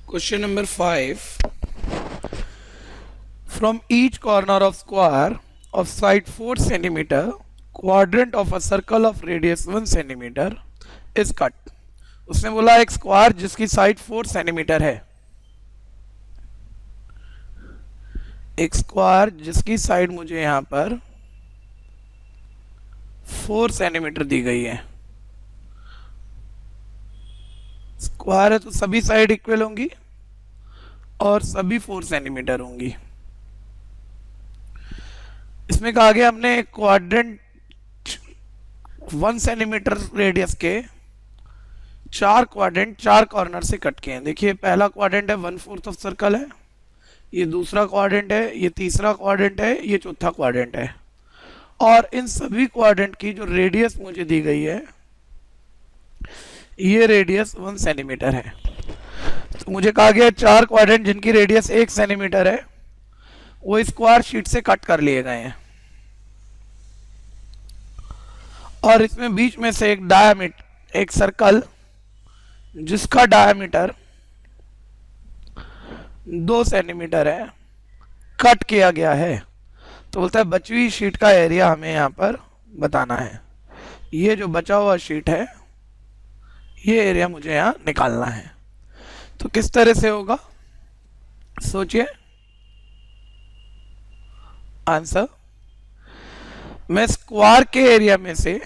Question number 5. From each corner of square of side 4 centimeter, quadrant of a circle of radius 1 centimeter is cut. उसने बोला एक square जिसकी side 4 centimetre है, एक square जिसकी side मुझे यहाँ पर 4 सेंटीमीटर दी गई है। स्क्वायर है तो सभी साइड इक्वल होंगी और सभी 4 सेंटीमीटर होंगी। इसमें कहा गया हमने क्वाड्रेंट 1 सेंटीमीटर रेडियस के 4 क्वाड्रेंट 4 कॉर्नर से कट किए हैं। देखिए पहला क्वाड्रेंट है 1/4 ऑफ सर्कल है, ये दूसरा क्वाड्रेंट है, ये तीसरा क्वाड्रेंट है, ये चौथा क्वाड्रेंट है। और इन सभी क्वाड्रेंट की जो रेडियस मुझे दी गई है, ये रेडियस 1 सेंटीमीटर है। तो मुझे कहा गया 4 क्वाड्रेंट जिनकी रेडियस 1 सेंटीमीटर है वो स्क्वायर शीट से कट कर लिए गए हैं, और इसमें बीच में से एक सर्कल जिसका डायमीटर 2 सेंटीमीटर है कट किया गया है। तो बोलता है बची हुई शीट का एरिया हमें यहाँ पर बताना है। ये जो बचा हुआ शीट है ये एरिया मुझे यहाँ निकालना है। तो किस तरह से होगा सोचिए। आंसर, मैं स्क्वायर के एरिया में से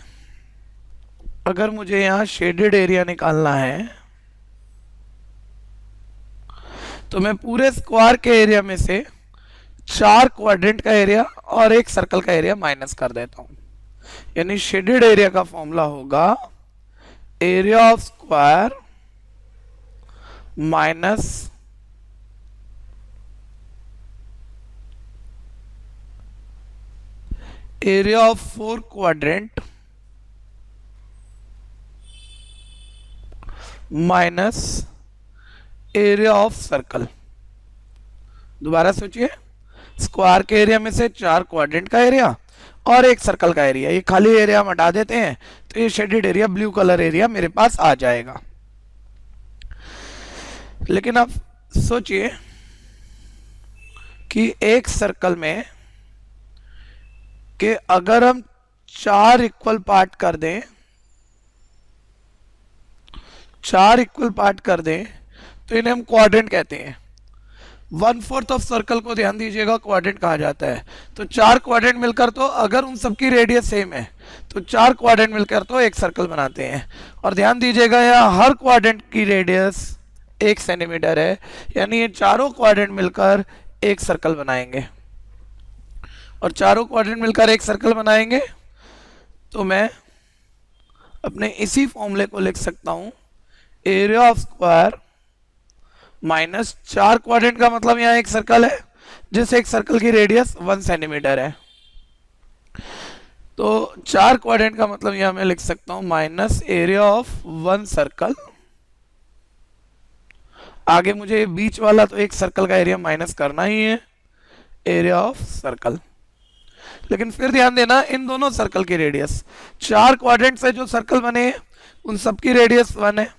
अगर मुझे यहाँ शेडेड एरिया निकालना है तो मैं पूरे स्क्वायर के एरिया में से 4 क्वाड्रेंट का एरिया और एक सर्कल का एरिया माइनस कर देता हूं। यानी शेडेड एरिया का फॉर्मूला होगा area of square minus area of 4 quadrant minus area of circle. दोबारा सोचिए, स्क्वायर के एरिया में से 4 क्वाड्रेंट का एरिया और एक सर्कल का एरिया, ये खाली एरिया हम हटा देते हैं तो ये shaded area blue colour area मेरे पास आ जाएगा। लेकिन अब सोचिए कि एक सर्कल में कि अगर हम 4 इक्वल पार्ट कर दें, 4 इक्वल पार्ट कर दें तो इन्हें हम क्वाड्रेंट कहते हैं। 1/4 ऑफ सर्कल को ध्यान दीजिएगा क्वाड्रेंट कहा जाता है। तो 4 क्वाड्रेंट मिलकर तो अगर उन सबकी रेडियस सेम है तो 4 क्वाड्रेंट मिलकर तो एक सर्कल बनाते हैं। और ध्यान दीजिएगा यहाँ हर क्वाड्रेंट की रेडियस 1 सेंटीमीटर है, यानी ये चारों क्वाड्रेंट मिलकर एक सर्कल बनाएंगे। और चारों क्वाड्रेंट मिलकर एक सर्कल बनाएंगे तो मैं अपने इसी फॉर्मूले को लिख सकता हूं area of square minus 4 quadrant का मतलब यहाँ एक सर्कल है जिस एक सर्कल की रेडियस 1 सेंटीमीटर है। तो 4 क्वाड्रेंट का मतलब यहाँ मैं लिख सकता हूं माइनस एरिया ऑफ 1 सर्कल। आगे मुझे बीच वाला तो एक सर्कल का एरिया माइनस करना ही है, एरिया ऑफ सर्कल। लेकिन फिर ध्यान देना इन दोनों सर्कल की रेडियस, 4 क्वाड्रेंट से जो सर्कल बने हैं उन सबकी रेडियस 1 है,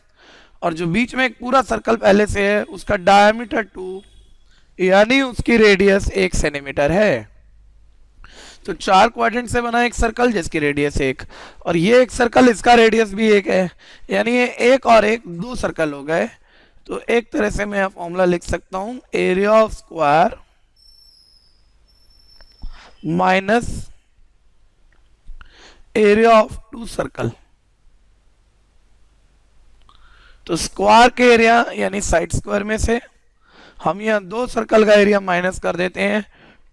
और जो बीच में एक पूरा सर्कल पहले से है उसका डायमीटर 2 यानी उसकी रेडियस 1 सेंटीमीटर है। तो 4 क्वाड्रेंट से बना एक सर्कल जिसकी रेडियस 1, और ये एक सर्कल इसका रेडियस भी 1 है, यानी ये 1 और 1 2 सर्कल हो गए। तो एक तरह से मैं फॉर्मूला लिख सकता हूं area of square minus area of 2 circle. तो स्क्वायर के एरिया यानी साइड स्क्वायर में से हम यहाँ 2 सर्कल का एरिया माइनस कर देते हैं,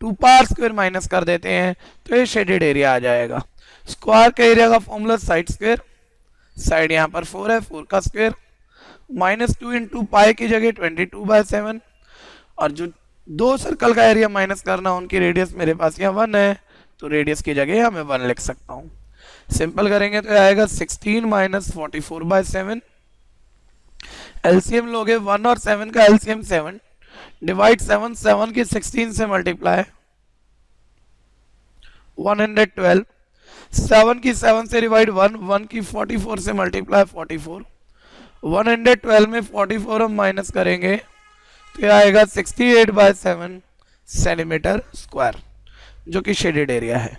2 पार स्क्वायर माइनस कर देते हैं तो ये शेडेड एरिया आ जाएगा। स्क्वायर के एरिया का फॉर्मूला साइड स्क्वायर, साइड यहाँ पर 4 है, 4 का स्क्वायर माइनस 2 इंटू पाई की जगह 22/7, और जो 2 सर्कल का एरिया माइनस करना उनकी रेडियस मेरे पास यहाँ 1 है तो रेडियस की जगह यहाँ मैं 1 लिख सकता हूँ। सिंपल करेंगे तो आएगा 16 माइनस 44/7। एलसीएम लोगे 1 और 7 का एलसीएम 7 डिवाइड 7 की 16 से मल्टीप्लाई 112, 7 की 7 से डिवाइड 1 की 44 से मल्टीप्लाई 44, 112 में 44 हम माइनस करेंगे तो ये आएगा 68/7 सेंटीमीटर स्क्वायर, जो कि शेडेड एरिया है।